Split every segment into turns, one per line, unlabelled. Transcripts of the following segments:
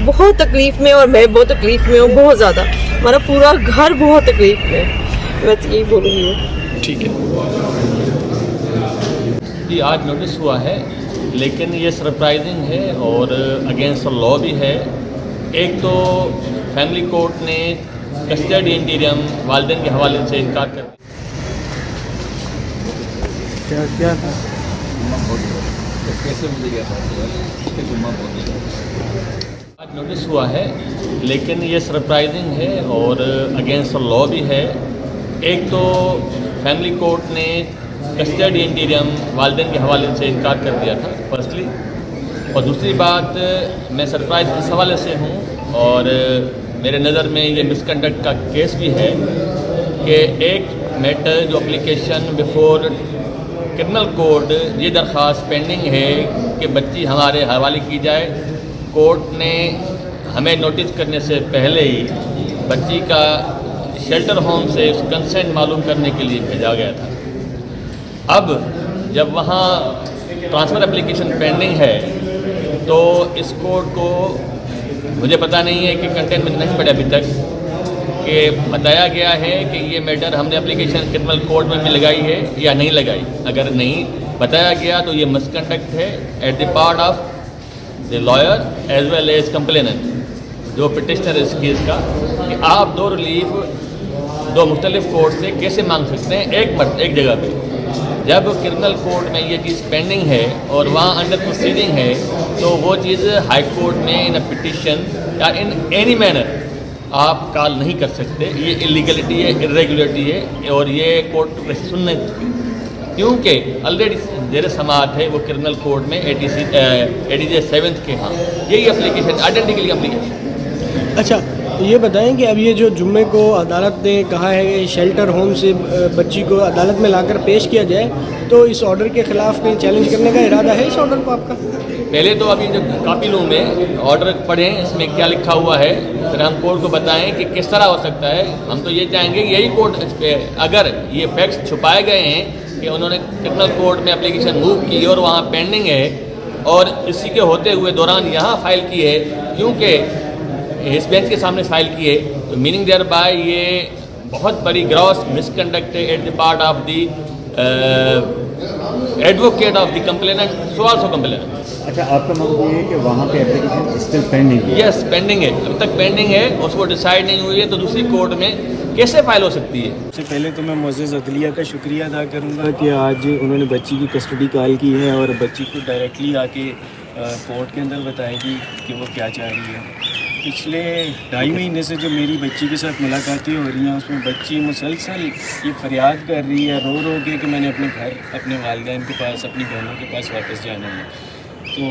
बहुत तकलीफ में और मैं बहुत तकलीफ में हूँ, बहुत ज़्यादा। हमारा पूरा घर बहुत तकलीफ में है, बस यही बोलूँगी।
ठीक है
जी, आज नोटिस हुआ है, लेकिन ये सरप्राइजिंग है और अगेंस्ट लॉ भी है। एक तो फैमिली कोर्ट ने कस्टडी इंटीरियम वालिदैन के हवाले से इनकार कर
क्या था
कैसे मुझे क्या
आज नोटिस हुआ है, लेकिन ये सरप्राइजिंग है और अगेंस्ट लॉ भी है। एक तो फैमिली कोर्ट ने कस्टडी इंटीरियम वालिदैन के हवाले से इनकार कर दिया था फर्स्टली, और दूसरी बात मैं सरप्राइज इस हवाले से हूँ और मेरे नज़र में ये मिसकंडक्ट का केस भी है कि एक मैटर जो एप्लीकेशन बिफोर क्रिमिनल कोर्ट ये दरख्वास्त पेंडिंग है कि बच्ची हमारे हवाले की जाए। कोर्ट ने हमें नोटिस करने से पहले ही बच्ची का शेल्टर होम से कंसेंट मालूम करने के लिए भेजा गया था। अब जब वहाँ ट्रांसफ़र एप्लीकेशन पेंडिंग है तो इस कोर्ट को मुझे पता नहीं है कि कंटेंट में नहीं पड़ा अभी तक कि बताया गया है कि ये मैटर हमने एप्लीकेशन क्रिमिनल कोर्ट में भी लगाई है या नहीं लगाई। अगर नहीं बताया गया तो ये मिसकंडक्ट है at the part of the lawyer as well as complainant, जो पिटिशनर इस केस का, कि आप दो रिलीफ दो मुख्तलिफ कोर्ट से कैसे मांग सकते हैं एक जगह पे, जब क्रिमिनल कोर्ट में ये चीज़ पेंडिंग है और वहाँ अंडर प्रोसीडिंग है तो वो चीज़ हाई कोर्ट में इन अ पिटिशन या इन एनी मैनर आप कॉल नहीं कर सकते। ये इलीगलिटी है, इरेगुलरिटी है और ये कोर्ट सुनने क्योंकि ऑलरेडी जेर समाअत है वो क्रिमिनल कोर्ट में ADJ 7th के यहाँ यही एप्लीकेशन आइडेंटिकली एप्लीकेशन।
अच्छा, ये बताएं कि अब ये जो जुम्मे को अदालत ने कहा है कि शेल्टर होम से बच्ची को अदालत में लाकर पेश किया जाए, तो इस ऑर्डर के ख़िलाफ़ कहीं चैलेंज करने का इरादा है इस ऑर्डर को आपका?
पहले तो अभी जो कापी लूँ में ऑर्डर पढ़ें, इसमें क्या लिखा हुआ है, फिर हम कोर्ट को बताएं कि किस तरह हो सकता है। हम तो ये चाहेंगे यही कोर्ट इस पे, अगर ये फैक्ट्स छुपाए गए हैं कि उन्होंने क्रिमिनल कोर्ट में एप्लीकेशन मूव की और वहाँ पेंडिंग है और इसी के होते हुए दौरान यहाँ फाइल की है, क्योंकि इस बेंच के सामने फाइल की है, तो मीनिंग देयर बाय ये बहुत बड़ी ग्रॉस मिसकंडक्ट है at the part of the advocate of the complainant so also complainant.
अच्छा, आपका मतलब ये है कि वहाँ पे एप्लीकेशन स्टिल पेंडिंग है?
यस, पेंडिंग है, अभी तक पेंडिंग है, उसको डिसाइड नहीं हुई है तो दूसरी कोर्ट में कैसे फाइल हो सकती है।
सबसे पहले तो मैं मुअज़्ज़ज़ अदलिया का शुक्रिया अदा करूँगा कि आज उन्होंने बच्ची की कस्टडी कॉल की है और बच्ची को डायरेक्टली आके कोर्ट के अंदर बताएगी कि वो क्या चाह रही है। पिछले 2.5 महीने से जो मेरी बच्ची के साथ मुलाकातें हो रही हैं उसमें बच्ची मुसलसल ये फरियाद कर रही है रो रो के कि मैंने अपने घर अपने वालिदैन के पास अपनी बहनों के पास वापस जाना है। तो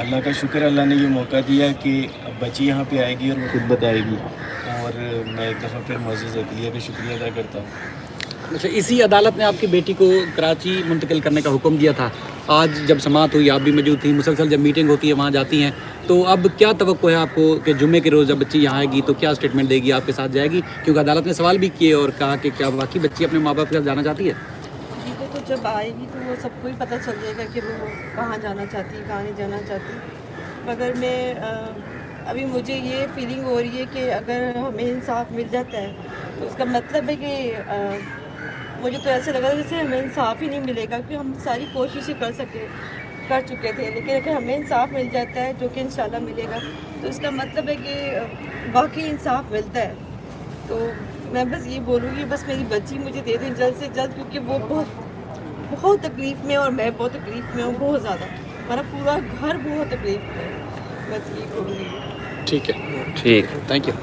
अल्लाह का शुक्र, अल्लाह ने ये मौका दिया कि अब बच्ची यहाँ पे आएगी और वो खुद बताएगी, और मैं एक दफ़ा फिर मुअज़्ज़ज़ अदलिया का शुक्रिया अदा करता हूँ।
अच्छा, इसी अदालत ने आपकी बेटी को कराची मुंतकिल करने का हुक्म दिया था। आज जब समाअत हुई आप भी मौजूद थी, मुसलसल जब मीटिंग होती है वहाँ जाती हैं, तो अब क्या तवक्को है आपको कि जुम्मे के रोज़ जब बच्ची यहाँ आएगी तो क्या स्टेटमेंट देगी, आपके साथ जाएगी? क्योंकि अदालत ने सवाल भी किए और कहा कि क्या वाकई बच्ची अपने माँ बाप के साथ जाना चाहती है?
तो जब आएगी तो वो सबको ही पता चल जाएगा कि वो कहाँ जाना चाहती है, कहाँ नहीं जाना चाहती। मगर मैं अभी मुझे ये फीलिंग हो रही है कि अगर हमें इंसाफ मिल जाता है तो उसका मतलब है कि मुझे तो ऐसे लगा जैसे हमें इंसाफ ही नहीं मिलेगा, क्योंकि हम सारी कोशिशें कर चुके थे, लेकिन अगर हमें इंसाफ मिल जाता है जो कि इंशाल्लाह मिलेगा तो इसका मतलब है कि वाकई इंसाफ मिलता है। तो मैं बस ये बोलूँगी, बस मेरी बच्ची मुझे दे दें जल्द से जल्द, क्योंकि वो बहुत तकलीफ़ में और मैं बहुत तकलीफ़ में हूँ, बहुत ज़्यादा। हमारा पूरा घर बहुत तकलीफ़ में है, बस ये बोलूँगी।
ठीक है, थैंक यू।